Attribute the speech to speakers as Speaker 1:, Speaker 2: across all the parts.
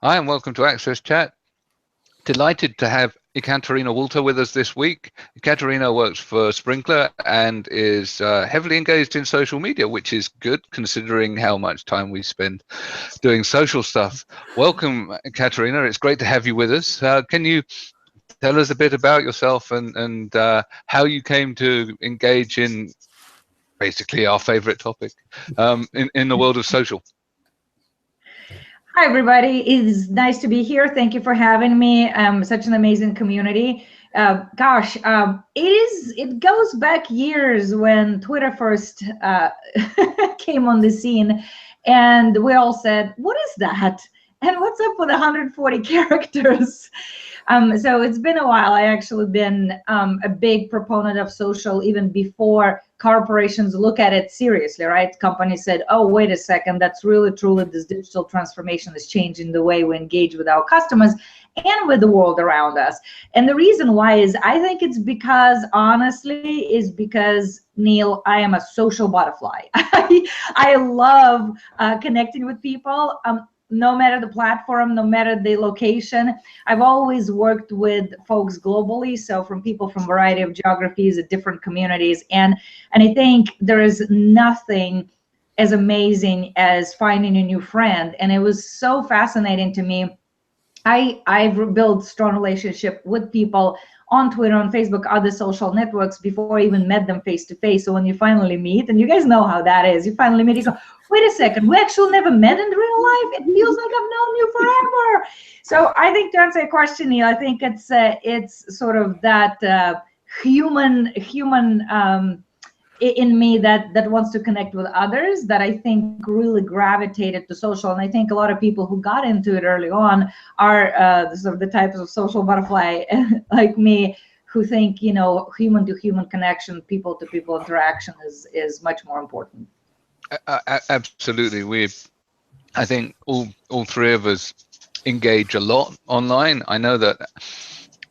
Speaker 1: Hi, and welcome to AXSchat. Delighted to have Ekaterina Walter with us this week. Ekaterina works for Sprinklr and is heavily engaged in social media, which is good considering how much time we spend doing social stuff. Welcome, Ekaterina. It's great to have you with us. Can you tell us a bit about yourself and how you came to engage in basically our favorite topic in the world of social?
Speaker 2: Hi, everybody. It's nice to be here. Thank you for having me. Such an amazing community. It goes back years when Twitter first came on the scene, and we all said, what is that? And what's up with 140 characters? So it's been a while. I actually been a big proponent of social even before corporations look at it seriously, right? Companies said, oh, wait a second, that's really truly this digital transformation is changing the way we engage with our customers and with the world around us. And the reason why is I think it's because, honestly, is because, Neil, I am a social butterfly. I love connecting with people. No matter the platform, no matter the location. I've always worked with folks globally, so from people from a variety of geographies, different communities, and I think there is nothing as amazing as finding a new friend. And it was so fascinating to me. I've built strong relationship with people on Twitter, on Facebook, other social networks before I even met them face to face. So when you finally meet, and you guys know how that is, you finally meet, you go, wait a second, we actually never met in real life. It feels like I've known you forever. So I think, to answer your question, Neil, I think it's sort of that human in me that wants to connect with others, that I think really gravitated to social. And I think a lot of people who got into it early on are sort of the types of social butterfly like me, who think, you know, human to human connection, people to people interaction is much more important.
Speaker 1: Absolutely. I think all three of us engage a lot online. I know that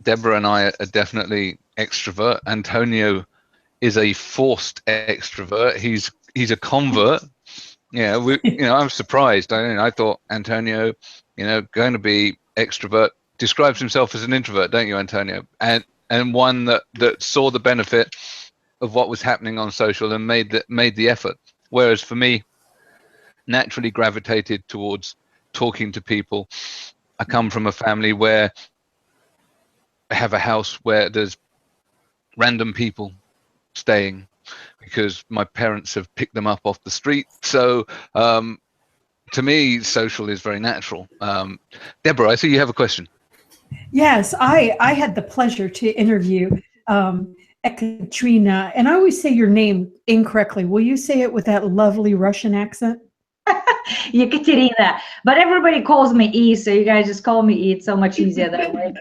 Speaker 1: Deborah and I are definitely extrovert. Antonio is a forced extrovert. He's a convert. Yeah, I'm surprised. I thought Antonio, going to be extrovert, describes himself as an introvert, don't you, Antonio? And one that saw the benefit of what was happening on social and made the effort. Whereas for me, naturally gravitated towards talking to people. I come from a family where I have a house where there's random people staying because my parents have picked them up off the street. So to me, social is very natural. Deborah, I see you have a question.
Speaker 3: Yes, I had the pleasure to interview Ekaterina, and I always say your name incorrectly. Will you say it with that lovely Russian accent?
Speaker 2: Ekaterina, but everybody calls me E, so you guys just call me E. It's so much easier that way.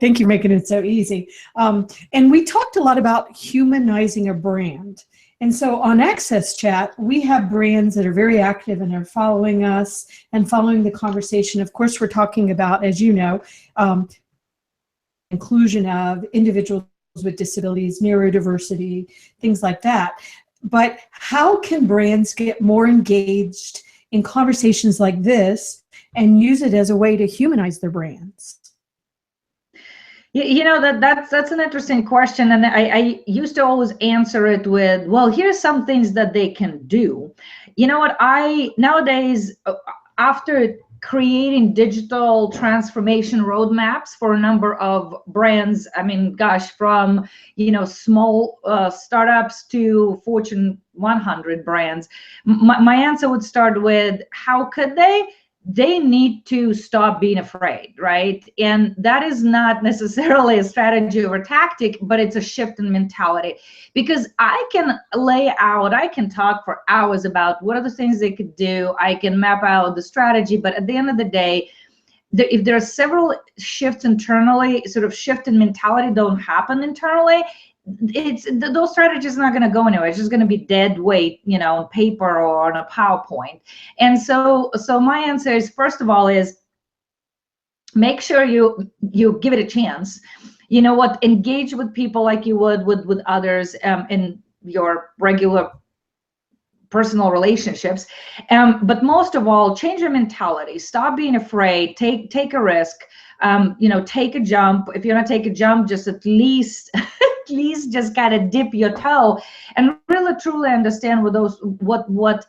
Speaker 3: Thank you, making it so easy. And we talked a lot about humanizing a brand. And so on AXSchat, we have brands that are very active and are following us and following the conversation. Of course, we're talking about, as you know, inclusion of individuals with disabilities, neurodiversity, things like that. But how can brands get more engaged in conversations like this and use it as a way to humanize their brands?
Speaker 2: You know, that's an interesting question, and I used to always answer it with, well, here's some things that they can do. You know what, nowadays, after creating digital transformation roadmaps for a number of brands, I mean, gosh, from, small startups to Fortune 100 brands, my answer would start with, how could they need to stop being afraid, right? And that is not necessarily a strategy or a tactic, but it's a shift in mentality. Because I can I can talk for hours about what are the things they could do. I can map out the strategy, but at the end of the day, if there are several shifts internally, sort of shift in mentality don't happen internally, those strategies are not going to go anywhere. It's just going to be dead weight, on paper or on a PowerPoint. And so my answer is, first of all, is make sure you give it a chance. You know what? Engage with people like you would with others in your regular personal relationships. But most of all, change your mentality. Stop being afraid. Take a risk. Take a jump. If you're not take a jump, just at least just kind of dip your toe and really truly understand what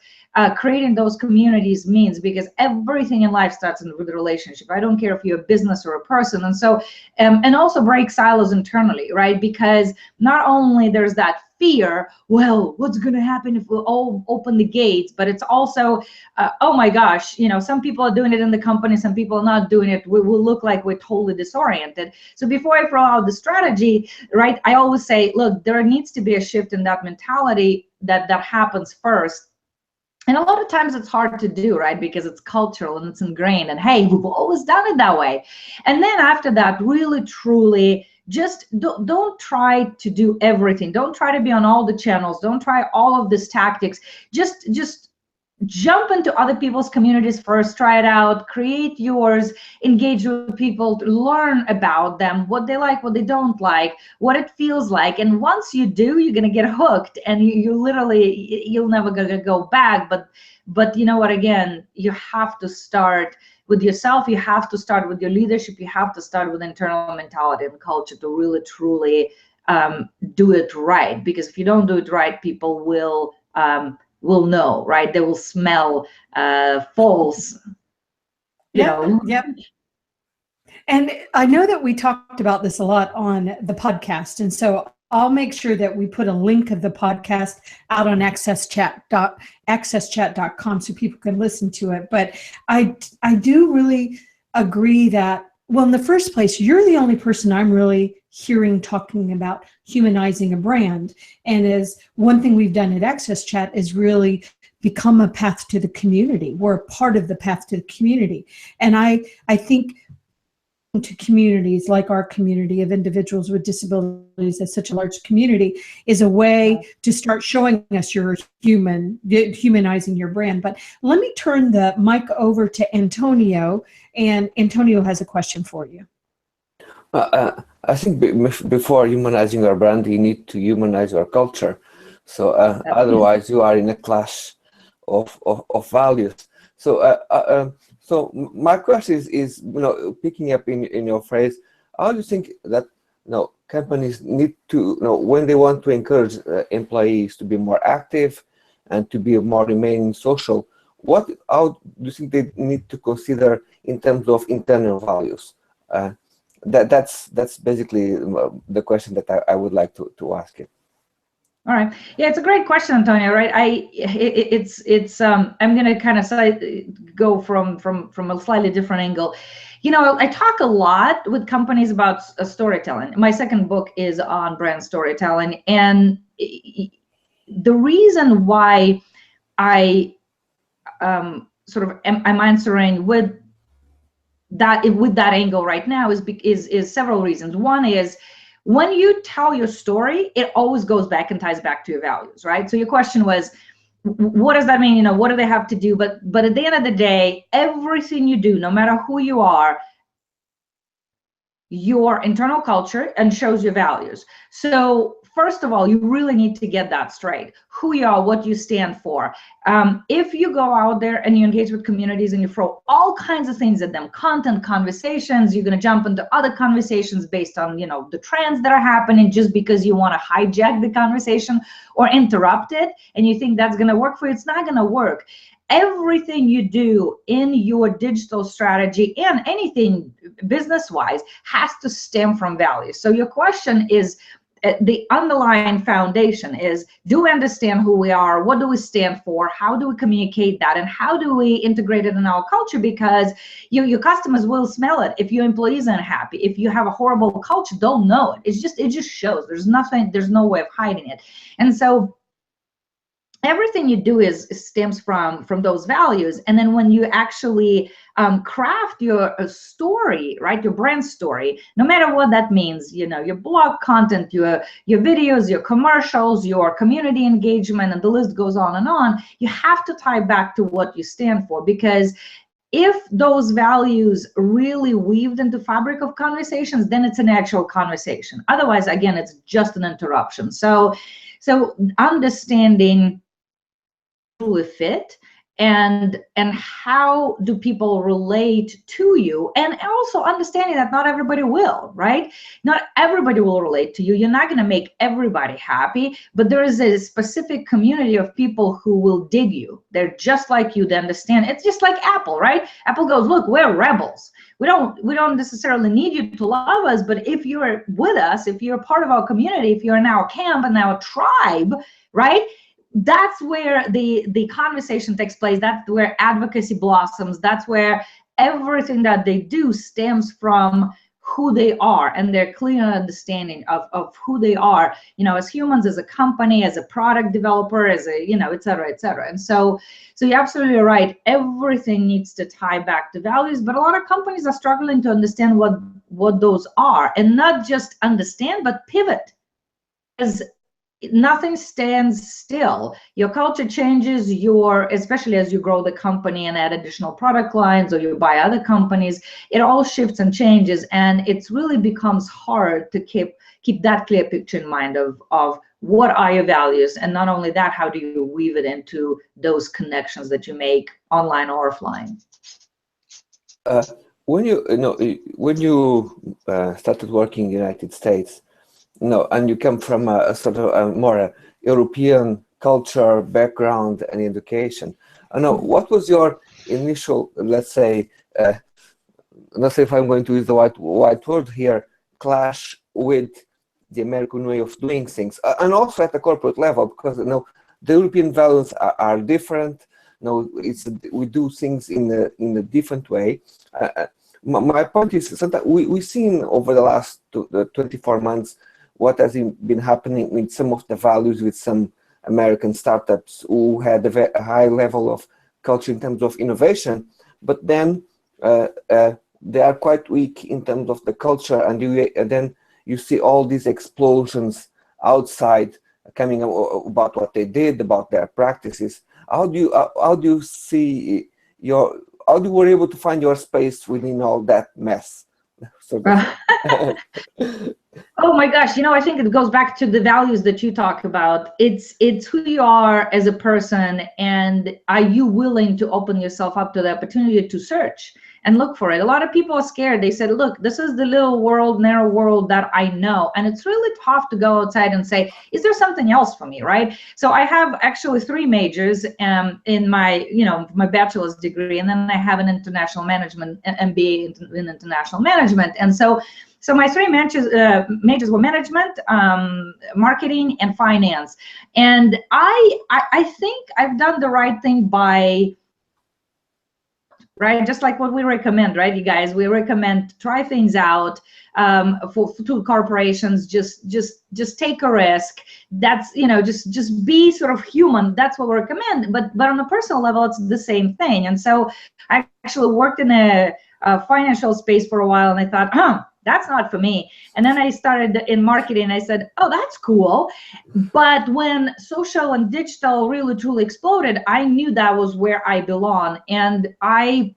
Speaker 2: creating those communities means, because everything in life starts with a relationship. I don't care if you're a business or a person. And so and also break silos internally, right? Because not only there's that fear, well, what's going to happen if we all open the gates, but it's also oh my gosh, some people are doing it in the company, some people are not doing it. We will look like we're totally disoriented. So before I throw out the strategy, right, I always say, look, there needs to be a shift in that mentality that happens first. And a lot of times it's hard to do, right? Because it's cultural and it's ingrained, and hey, we've always done it that way. And then after that, really, truly, just don't try to do everything. Don't try to be on all the channels. Don't try all of these tactics. Just jump into other people's communities first, try it out, create yours, engage with people, learn about them, what they like, what they don't like, what it feels like. And once you do, you're gonna get hooked, and you'll never gonna go back. But you know what, again, you have to start with yourself, you have to start with your leadership, you have to start with internal mentality and culture to really truly do it right. Because if you don't do it right, people will know, right? They will smell false.
Speaker 3: Yep. And I know that we talked about this a lot on the podcast, and so I'll make sure that we put a link of the podcast out on AXSchat.com so people can listen to it. But I do really agree that, well, in the first place, you're the only person I'm really hearing talking about humanizing a brand. And as one thing we've done at AXSchat is really become a path to the community. We're a part of the path to the community. And I think to communities like our community of individuals with disabilities as such a large community is a way to start showing us you're humanizing your brand. But let me turn the mic over to Antonio, and Antonio has a question for you.
Speaker 4: I think before humanizing our brand, you need to humanize our culture. So otherwise you are in a clash of values. So my question is picking up in your phrase, how do you think that companies need to when they want to encourage employees to be more active and to be more remaining social, how do you think they need to consider in terms of internal values? That's basically the question that I would like to ask you.
Speaker 2: All right. Yeah, it's a great question, Antonio. Right? I'm going to kind of go from a slightly different angle. I talk a lot with companies about storytelling. My second book is on brand storytelling, and the reason why I'm answering with that angle right now is several reasons. One is, when you tell your story, it always goes back and ties back to your values, right? So your question was, what does that mean? What do they have to do? But at the end of the day, everything you do, no matter who you are, your internal culture and shows your values. So first of all, you really need to get that straight. Who you are, what you stand for. If you go out there and you engage with communities and you throw all kinds of things at them, content, conversations, you're going to jump into other conversations based on, the trends that are happening just because you want to hijack the conversation or interrupt it, and you think that's going to work for you, it's not going to work. Everything you do in your digital strategy and anything business-wise has to stem from values. So your question is, the underlying foundation is, do we understand who we are? What do we stand for? How do we communicate that? And how do we integrate it in our culture? Because your customers will smell it. If your employees aren't happy, if you have a horrible culture, they'll know it. It just shows. There's no way of hiding it. And so everything you do stems from those values. And then when you actually craft your story, right, your brand story, no matter what that means, your blog content, your videos, your commercials, your community engagement, and the list goes on, you have to tie back to what you stand for. Because if those values really weaved into fabric of conversations, then it's an actual conversation. Otherwise, again, it's just an interruption. So understanding truly fit, and how do people relate to you, and also understanding that not everybody will, right? Not everybody will relate to you. You're not going to make everybody happy, but there is a specific community of people who will dig you. They're just like you. They understand. It's just like Apple, right? Apple goes, look, we're rebels. We don't necessarily need you to love us, but if you're with us, if you're part of our community, if you're in our camp and our tribe, right? That's where the conversation takes place. That's where advocacy blossoms. That's where everything that they do stems from who they are and their clear understanding of who they are, you know, as humans, as a company, as a product developer, as a, you know, et cetera, et cetera. And so you're absolutely right. Everything needs to tie back to values, but a lot of companies are struggling to understand what those are, and not just understand, but pivot. As nothing stands still. Your culture changes, especially as you grow the company and add additional product lines, or you buy other companies, it all shifts and changes, and it really becomes hard to keep that clear picture in mind of what are your values, and not only that, how do you weave it into those connections that you make online or offline.
Speaker 4: When you started working in the United States, and you come from a sort of a more European culture background and education. What was your initial, let's say if I'm going to use the white word here, clash with the American way of doing things, and also at the corporate level, because the European values are different. We do things in a different way. My point is, sometimes we've seen over the last 24 months what has been happening with some of the values with some American startups who had a high level of culture in terms of innovation, but then they are quite weak in terms of the culture, and then you see all these explosions outside coming about what they did, about their practices. How do you see how you were able to find your space within all that mess?
Speaker 2: Oh my gosh, I think it goes back to the values that you talk about. It's who you are as a person, and are you willing to open yourself up to the opportunity to search and look for it. A lot of people are scared. They said, look, this is the little world, narrow world that I know, and it's really tough to go outside and say, is there something else for me, right? So I have actually 3 majors in my my bachelor's degree, and then I have an international management, an MBA in international management. And so my 3 majors were management, marketing, and finance. And I think I've done the right thing by, right, just like what we recommend, right, you guys? We recommend try things out. To corporations, just take a risk. That's just be sort of human. That's what we recommend. But on a personal level, it's the same thing. And so I actually worked in a financial space for a while, and I thought, that's not for me. And then I started in marketing. I said, oh, that's cool. But when social and digital really truly exploded, I knew that was where I belong. And I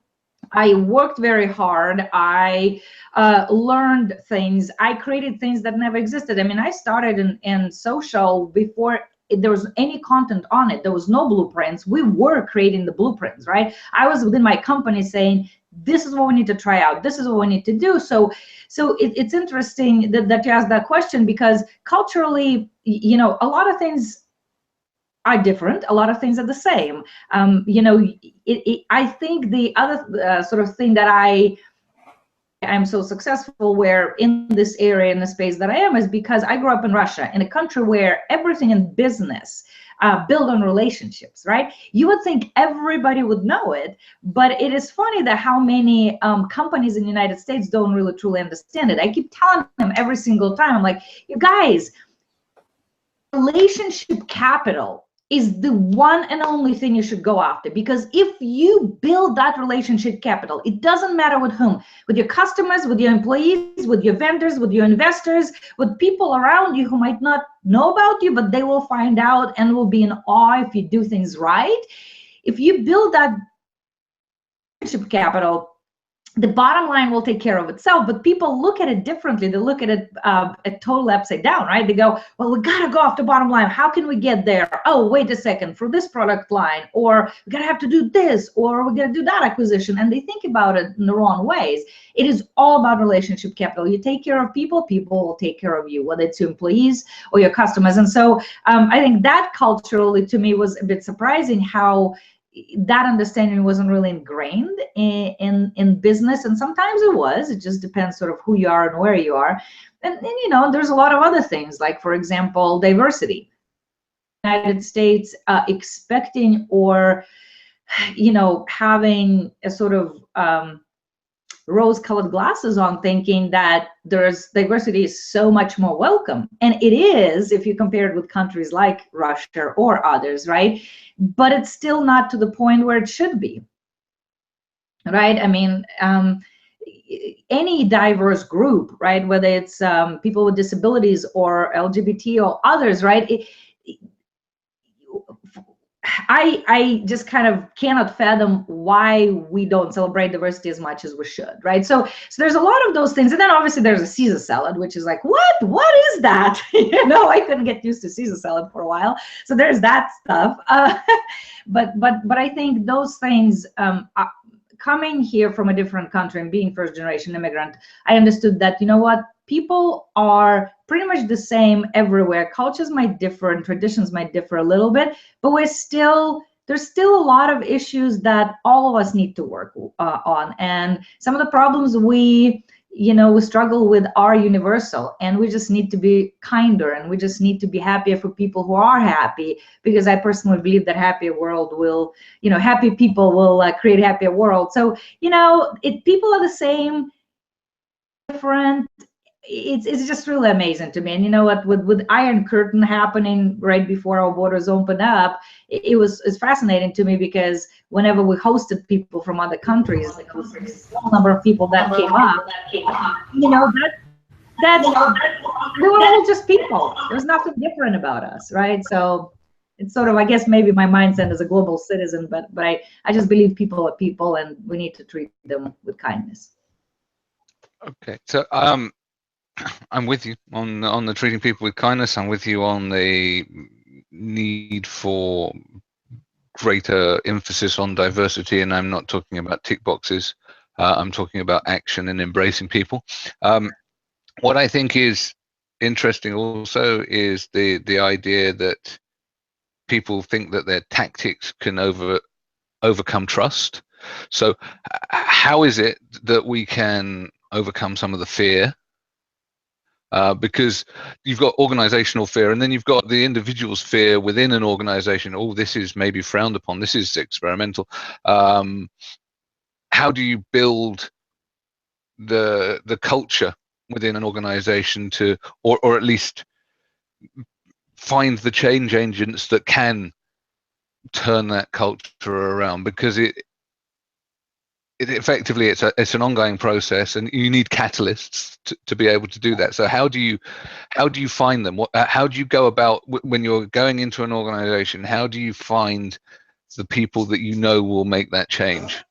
Speaker 2: worked very hard. I learned things. I created things that never existed. I mean, I started in social before there was any content on it. There was no blueprints. We were creating the blueprints, right? I was within my company saying, this is what we need to try out. This is what we need to do. So it's interesting that you asked that question, because culturally, a lot of things are different. A lot of things are the same. I think the other sort of thing that I'm so successful where in this area, in the space that I am, is because I grew up in Russia, in a country where everything in business build on relationships, right? You would think everybody would know it, but it is funny that how many companies in the United States don't really truly understand it. I keep telling them every single time, I'm like, you guys, relationship capital is the one and only thing you should go after, because if you build that relationship capital, it doesn't matter with whom, with your customers, with your employees, with your vendors, with your investors, with people around you who might not know about you, but they will find out and will be in awe if you do things right. If you build that relationship capital, the bottom line will take care of itself, but people look at it differently. They look at it totally upside down, right? They go, well, we gotta go off the bottom line. How can we get there? Oh, wait a second, for this product line, or we gotta have to do this, or we gotta do that acquisition. And they think about it in the wrong ways. It is all about relationship capital. You take care of people, people will take care of you, whether it's your employees or your customers. And so I think that culturally to me was a bit surprising, how that understanding wasn't really ingrained in business, and sometimes it was. It just depends sort of who you are and where you are. And you know, there's a lot of other things, like, for example, diversity. United States expecting, or you know, having a sort of rose-colored glasses on, thinking that there's diversity is so much more welcome. And it is, if you compare it with countries like Russia or others, right? But it's still not to the point where it should be, right? I mean, any diverse group, right? Whether it's people with disabilities or LGBT or others, right? I just kind of cannot fathom why we don't celebrate diversity as much as we should, right? So there's a lot of those things. And then obviously there's a Caesar salad, which is like, what is that? You know, I couldn't get used to Caesar salad for a while. So there's that stuff. But I think those things, coming here from a different country and being first generation immigrant, I understood that, you know what, people are pretty much the same everywhere. Cultures might differ and traditions might differ a little bit, but there's still a lot of issues that all of us need to work on. And some of the problems we struggle with are universal, and we just need to be kinder, and we just need to be happier for people who are happy, because I personally believe that happy people will create a happier world. So, you know, people are the same, different. It's just really amazing to me. And you know what, with Iron Curtain happening right before our borders opened up, it's fascinating to me, because whenever we hosted people from other countries, there was a small number of people that came up, you know, that they were all just people. There's nothing different about us, right? So it's sort of, I guess, maybe my mindset as a global citizen, but I just believe people are people, and we need to treat them with kindness.
Speaker 1: Okay, so I'm with you on the treating people with kindness. I'm with you on the need for greater emphasis on diversity, and I'm not talking about tick boxes. I'm talking about action and embracing people. What I think is interesting also is the idea that people think that their tactics can overcome trust. So how is it that we can overcome some of the fear? Because you've got organizational fear, and then you've got the individual's fear within an organization. Oh, this is maybe frowned upon. This is experimental. How do you build the culture within an organization to, or at least find the change agents that can turn that culture around? Because it effectively it's an ongoing process, and you need catalysts to be able to do that. So how do you find them? How do you go about, when you're going into an organization, how do you find the people that you know will make that change?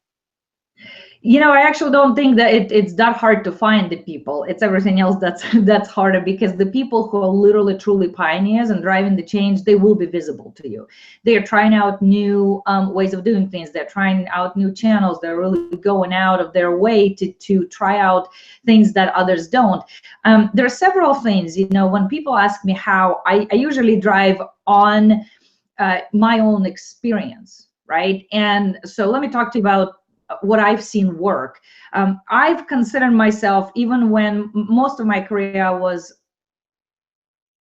Speaker 2: You know, I actually don't think that it's that hard to find the people. It's everything else that's harder, because the people who are literally truly pioneers and driving the change, they will be visible to you. They're trying out new ways of doing things. They're trying out new channels. They're really going out of their way to try out things that others don't. There are several things, you know, when people ask me how, I usually drive on my own experience, right? And so let me talk to you about what I've seen work. I've considered myself, even when most of my career was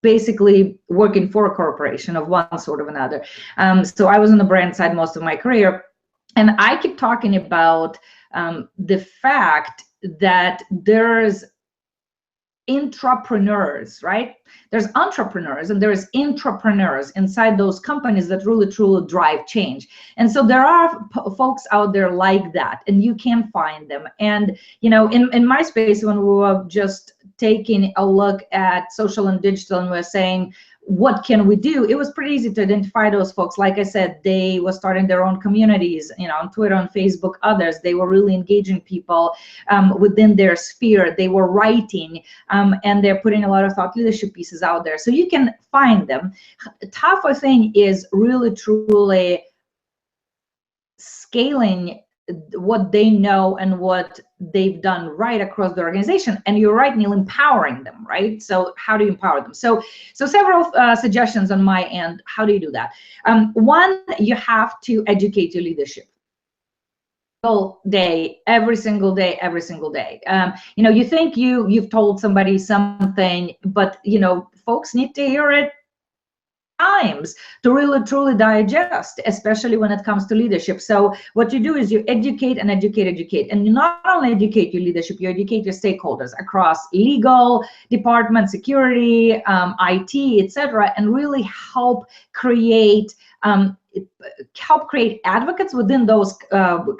Speaker 2: basically working for a corporation of one sort or another. So I was on the brand side most of my career. And I keep talking about the fact that there's intrapreneurs, right? There's entrepreneurs and there's intrapreneurs inside those companies that really truly drive change. And so there are folks out there like that, and you can find them. And you know, in my space, when we were just taking a look at social and digital, and we're saying, what can we do? It was pretty easy to identify those folks. Like I said, they were starting their own communities, on Twitter, on Facebook, others. They were really engaging people within their sphere. They were writing, and they're putting a lot of thought leadership pieces out there. So you can find them. The tougher thing is really, truly scaling what they know and what they've done right across the organization. And you're right, Neil, empowering them, right? So how do you empower them? So several suggestions on my end. How do you do that? One, you have to educate your leadership. All day, every single day, every single day. You think you've told somebody something, but folks need to hear it times to really truly digest, especially when it comes to leadership. So what you do is you educate and educate, and you not only educate your leadership, you educate your stakeholders across legal department, security, IT, etc., and really help create advocates within those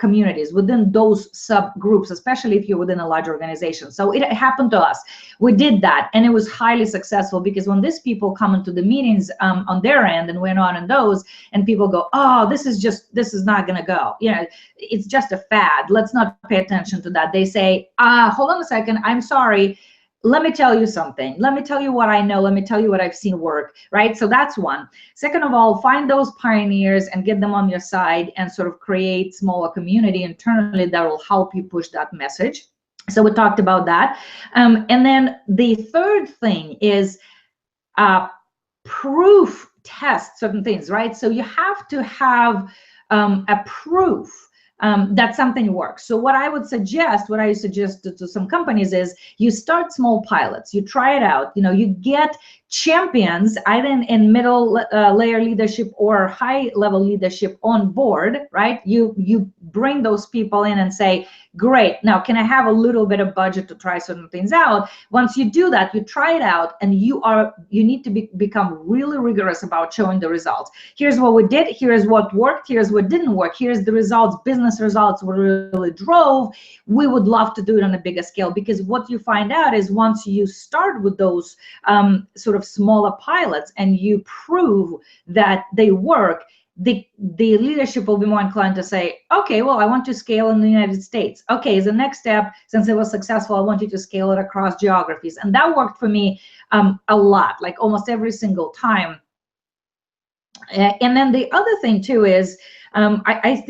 Speaker 2: communities, within those subgroups, especially if you're within a large organization. So it happened to us. We did that, and it was highly successful, because when these people come into the meetings on their end, and we're not in those, and people go, oh, this is not gonna go. It's just a fad. Let's not pay attention to that. They say, hold on a second, I'm sorry. Let me tell you something. Let me tell you what I know. Let me tell you what I've seen work, right? So that's one. Second of all, find those pioneers and get them on your side, and sort of create smaller community internally that will help you push that message. So we talked about that. And then the third thing is proof test certain things, right? So you have to have a proof that something works. So what I suggest to some companies is you start small pilots, you try it out, you get champions either in middle layer leadership or high level leadership on board, right? You bring those people in and say, great, now can I have a little bit of budget to try certain things out? Once you do that, you try it out, and you need to become really rigorous about showing the results. Here's what we did, here's what worked, here's what didn't work, here's the results, business results we really drove. We would love to do it on a bigger scale, because what you find out is once you start with those sort of smaller pilots and you prove that they work, the leadership will be more inclined to say, okay, well, I want to scale in the United States. Okay, as the next step, since it was successful, I want you to scale it across geographies. And that worked for me a lot, like almost every single time. And then the other thing too is, I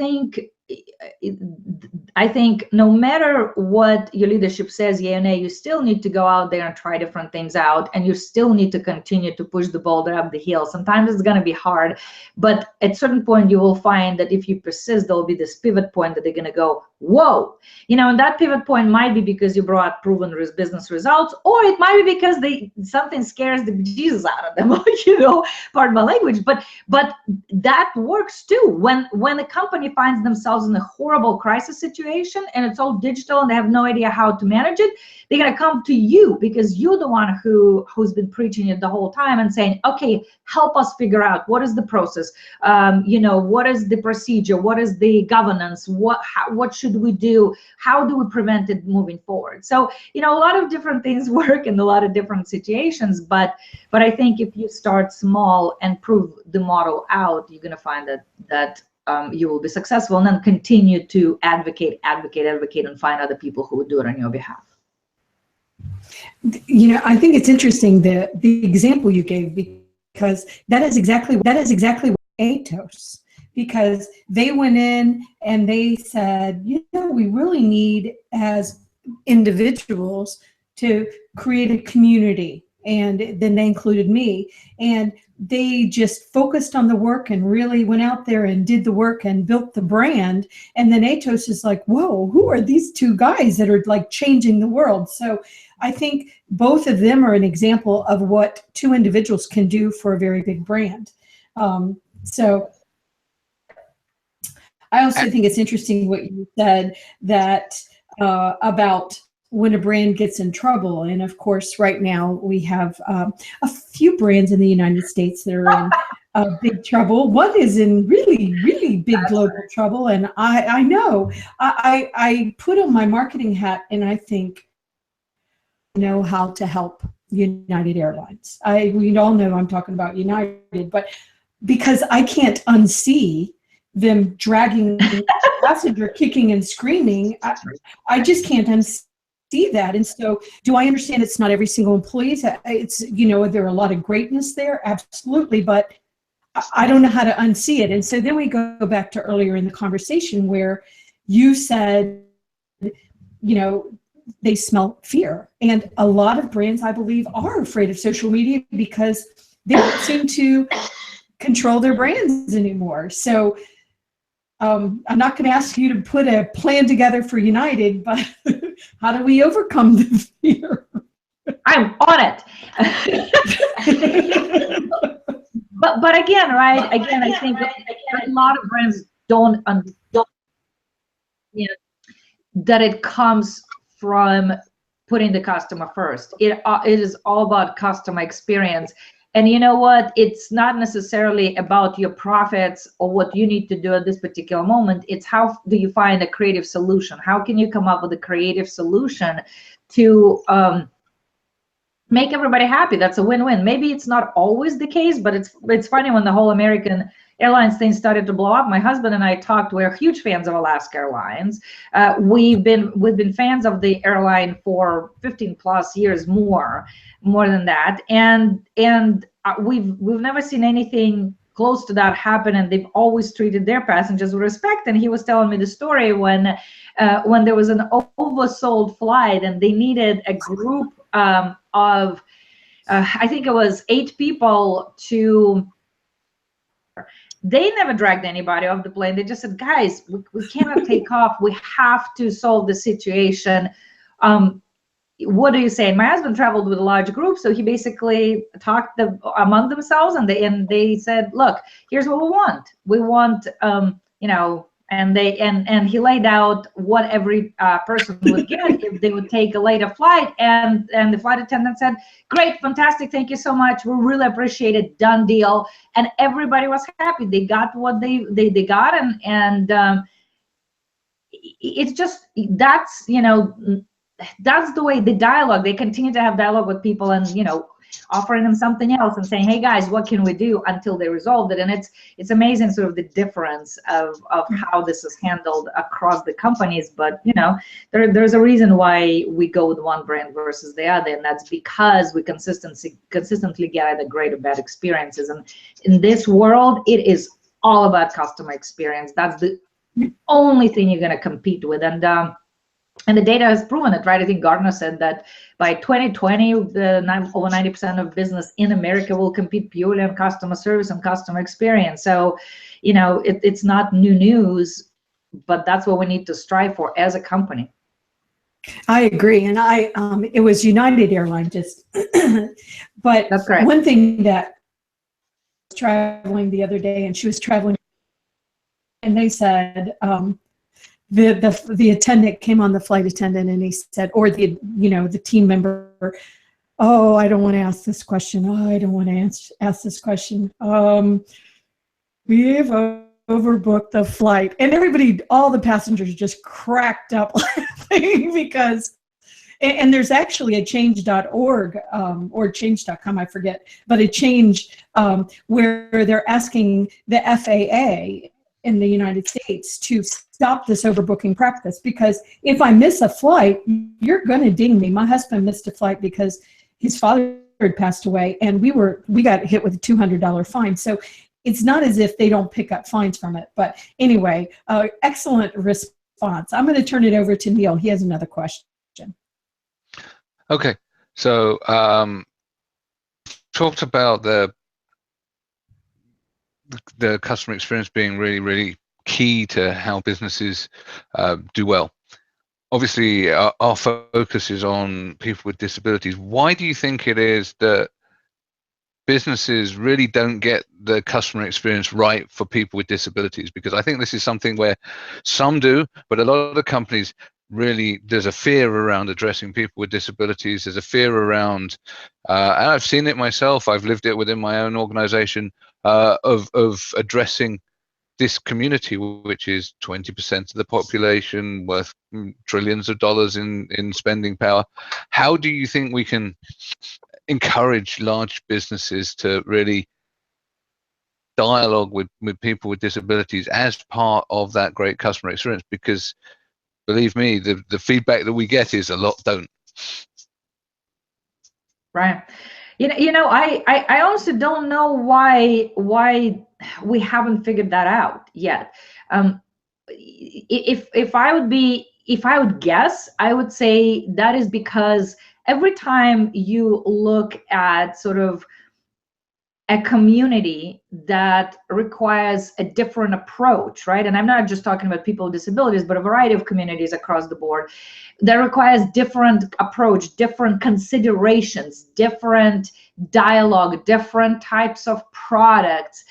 Speaker 2: think no matter what your leadership says, yeah or nay, you still need to go out there and try different things out, and you still need to continue to push the boulder up the hill. Sometimes it's going to be hard, but at a certain point you will find that if you persist, there'll be this pivot point that they're going to go, whoa, and that pivot point might be because you brought proven business results, or it might be because something scares the bejesus out of them, pardon my language, but that works too. When a company finds themselves in a horrible crisis situation and it's all digital and they have no idea how to manage it, they're going to come to you, because you're the one who's been preaching it the whole time and saying, okay, help us figure out what is the process, what is the procedure, what is the governance, what should we do, how do we prevent it moving forward? So a lot of different things work in a lot of different situations, but I think if you start small and prove the model out, you're going to find that you will be successful, and then continue to advocate, and find other people who will do it on your behalf.
Speaker 3: I think it's interesting the example you gave, because that is exactly what AXSchat, because they went in and they said, we really need, as individuals, to create a community, and then they included me, and they just focused on the work and really went out there and did the work and built the brand. And then AXSchat is like, whoa, who are these two guys that are like changing the world? So I think both of them are an example of what two individuals can do for a very big brand. So I also think it's interesting what you said that about when a brand gets in trouble. And of course, right now we have a few brands in the United States that are in big trouble. One is in really, really big global trouble. And I know, I put on my marketing hat and I think, know how to help United Airlines. We all know I'm talking about United, but because I can't unsee them dragging the passenger, kicking and screaming, I just can't unsee that. And so, do I understand it's not every single employee? It's, you know, there are a lot of greatness there, absolutely, but I don't know how to unsee it. And so then we go back to earlier in the conversation where you said, you know, they smell fear. And a lot of brands, I believe, are afraid of social media because they don't seem to control their brands anymore. So I'm not going to ask you to put a plan together for United, but how do we overcome the fear?
Speaker 2: I'm on it. But again, right? Again, I think a lot of brands don't you know, that it comes from putting the customer first. It is all about customer experience. And you know what? It's not necessarily about your profits or what you need to do at this particular moment. It's how do you find a creative solution? How can you come up with a creative solution to make everybody happy? That's a win-win. Maybe it's not always the case, but it's funny when the whole American Airlines thing started to blow up. My husband and I talked. We're huge fans of Alaska Airlines. We've been fans of the airline for 15 plus years, more than that, and we've never seen anything close to that happen, and they've always treated their passengers with respect. And he was telling me the story when there was an oversold flight and they needed a group of I think it was 8 people to. They never dragged anybody off the plane. They just said, guys, we cannot take off. We have to solve the situation. What do you say? And my husband traveled with a large group, so he basically talked among themselves, and they said, look, here's what we want. We want, you know, and he laid out what every person would get if they would take a later flight, and the flight attendant said, great, fantastic, thank you so much, we really appreciate it, done deal. And everybody was happy. They got what they got, and it's just, that's, you know, that's the way the dialogue, they continue to have dialogue with people, and, you know, offering them something else and saying, hey guys, what can we do, until they resolved it. And it's amazing sort of the difference of how this is handled across the companies. But, you know, there's a reason why we go with one brand versus the other, and that's because we consistently get either great or bad experiences. And in this world, it is all about customer experience. That's the only thing you're going to compete with. And the data has proven it, right? I think Gartner said that by 2020, over 90% of business in America will compete purely on customer service and customer experience. So, you know, it's not new news, but that's what we need to strive for as a company.
Speaker 3: I agree, and it was United Airlines, just, but
Speaker 2: that's right.
Speaker 3: One thing that was traveling the other day, and she was traveling, and they said. The attendant came on, the flight attendant, and he said, or the team member, oh, I don't want to ask this question. Oh, I don't want to ask this question. We've overbooked the flight, and everybody, all the passengers just cracked up laughing because, and there's actually a change.org or change.com, I forget, but a change where they're asking the FAA in the United States to stop this overbooking practice, because if I miss a flight, you're going to ding me. My husband missed a flight because his father had passed away, and we got hit with a $200 fine. So it's not as if they don't pick up fines from it. But anyway, excellent response. I'm going to turn it over to Neil. He has another question.
Speaker 1: Okay, so talked about the customer experience being really, really key to how businesses do well. Obviously, our focus is on people with disabilities. Why do you think it is that businesses really don't get the customer experience right for people with disabilities? Because I think this is something where some do, but a lot of the companies really, there's a fear around addressing people with disabilities. There's a fear around, and I've seen it myself, I've lived it within my own organization, of addressing this community, which is 20% of the population, worth trillions of dollars in spending power. How do you think we can encourage large businesses to really dialogue with people with disabilities as part of that great customer experience, because believe me, the feedback that we get is a lot don't.
Speaker 2: Right. I also don't know why we haven't figured that out yet. If I would guess, I would say that is because every time you look at sort of a community that requires a different approach, right? And I'm not just talking about people with disabilities, but a variety of communities across the board that requires different approach, different considerations, different dialogue, different types of products,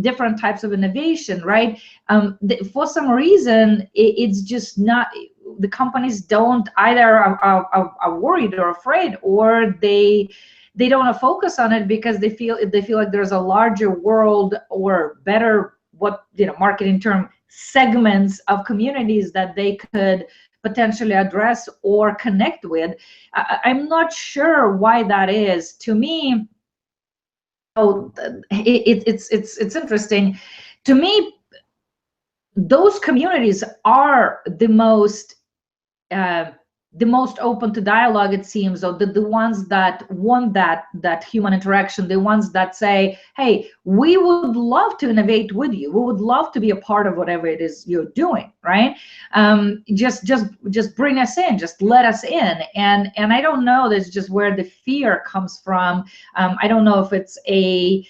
Speaker 2: different types of innovation, right? For some reason, it's just not, the companies don't either are worried or afraid, or they don't want to focus on it because they feel like there's a larger world, or better, what, marketing term, segments of communities that they could potentially address or connect with. I'm not sure why that is. To me, it's interesting. To me, those communities are the most open to dialogue, it seems, or the ones that want that human interaction, the ones that say, hey, we would love to innovate with you, we would love to be a part of whatever it is you're doing, right? Just bring us in, just let us in. And I don't know, that's just where the fear comes from. I don't know if it's a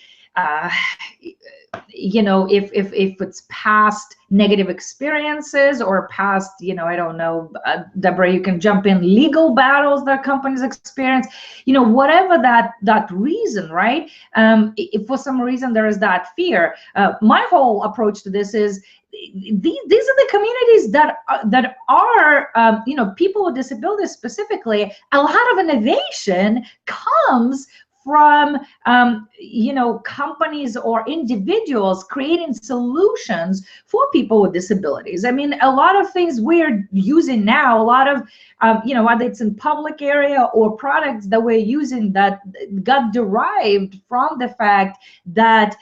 Speaker 2: if it's past negative experiences, or past, I don't know, Deborah, you can jump in, legal battles that companies experience, whatever that reason, right? If for some reason there is that fear, my whole approach to this is, these are the communities that are people with disabilities specifically. A lot of innovation comes from companies or individuals creating solutions for people with disabilities. I mean, a lot of things we're using now, a lot of whether it's in public area or products that we're using, that got derived from the fact that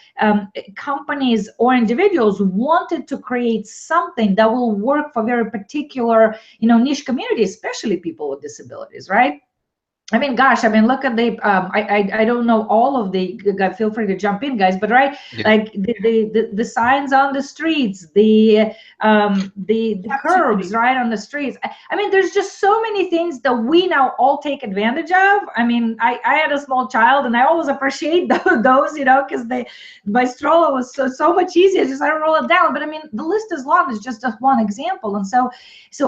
Speaker 2: companies or individuals wanted to create something that will work for very particular niche communities, especially people with disabilities, right? I mean, gosh, look at the, I don't know all of the, feel free to jump in, guys, but right, yeah. Like the signs on the streets, the curbs, right, on the streets. I mean, there's just so many things that we now all take advantage of. I mean, I had a small child, and I always appreciate those, because my stroller was so much easier, just I don't roll it down. But I mean, the list is long, it's just one example. And so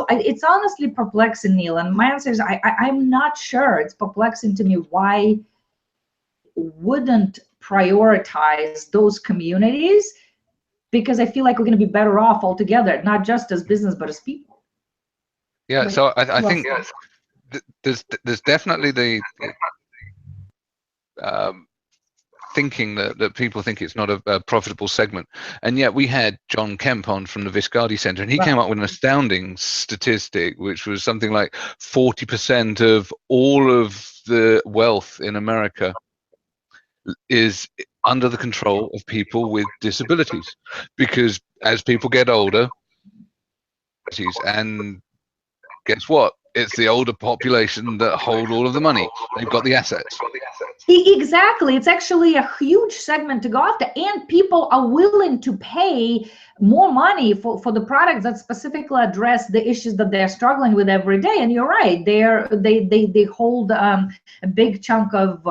Speaker 2: it's honestly perplexing, Neil, and my answer is I'm not sure. It's perplexing to me why wouldn't prioritize those communities, because I feel like we're going to be better off altogether, not just as business but as people.
Speaker 1: Yeah, so I think there's definitely the thinking that people think it's not a profitable segment, and yet we had John Kemp on from the Viscardi Center, and he came up with an astounding statistic, which was something like 40% of all of the wealth in America is under the control of people with disabilities, because as people get older, and guess what? It's the older population that hold all of the money. They've got the assets.
Speaker 2: Exactly. It's actually a huge segment to go after, and people are willing to pay more money for the products that specifically address the issues that they're struggling with every day. And you're right, they hold a big chunk of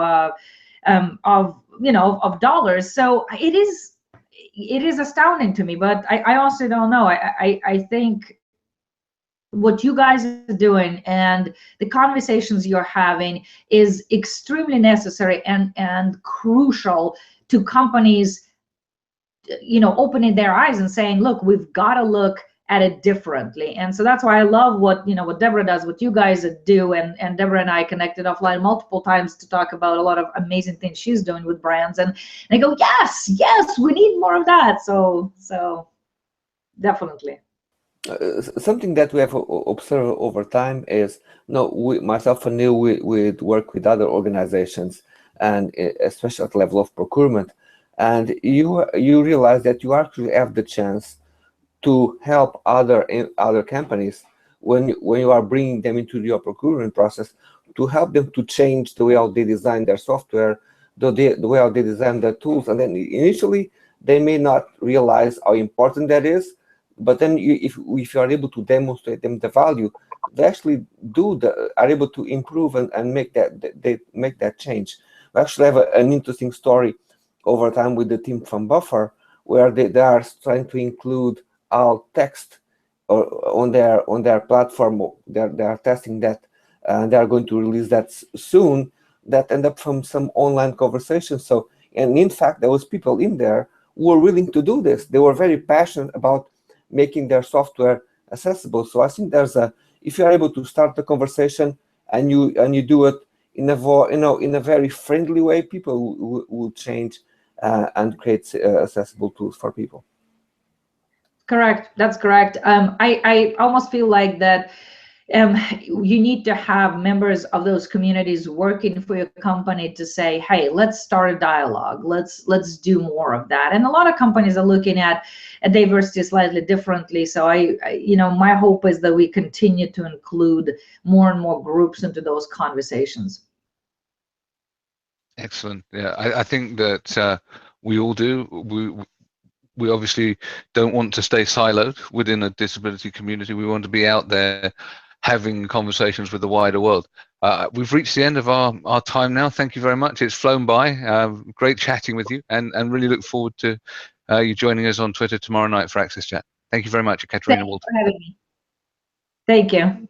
Speaker 2: dollars. So it is astounding to me. But I also don't know. I think what you guys are doing and the conversations you're having is extremely necessary and crucial to companies, opening their eyes and saying, look, we've got to look at it differently. And so that's why I love what Deborah does, what you guys do, and Deborah and I connected offline multiple times to talk about a lot of amazing things she's doing with brands, and I go, yes, we need more of that. So definitely.
Speaker 4: Something that we have observed over time is, myself and Neil, we work with other organizations, and especially at the level of procurement, and you realize that you actually have the chance to help other companies when you are bringing them into your procurement process, to help them to change the way how they design their software, the way how they design their tools. And then initially they may not realize how important that is, but then if you are able to demonstrate them the value, they actually are able to improve and make that change. We actually have an interesting story over time with the team from Buffer, where they are trying to include alt text on their platform. They are testing that, and they are going to release that soon. That end up from some online conversation. So, and in fact, there was people in there who were willing to do this. They were very passionate about making their software accessible. So I think if you are able to start the conversation and you do it in a very friendly way, people will change and create accessible tools for people.
Speaker 2: Correct. That's correct. I almost feel like that you need to have members of those communities working for your company to say, hey, let's start a dialogue. Let's do more of that. And a lot of companies are looking at diversity slightly differently. So my hope is that we continue to include more and more groups into those conversations.
Speaker 1: Excellent. Yeah, I think that we all do. We obviously don't want to stay siloed within a disability community. We want to be out there having conversations with the wider world. We've reached the end of our time now. Thank you very much. It's flown by. Great chatting with you, and really look forward to you joining us on Twitter tomorrow night for AXSchat. Thank you very much, Ekaterina Walter.
Speaker 2: Thanks for having me. Thank you.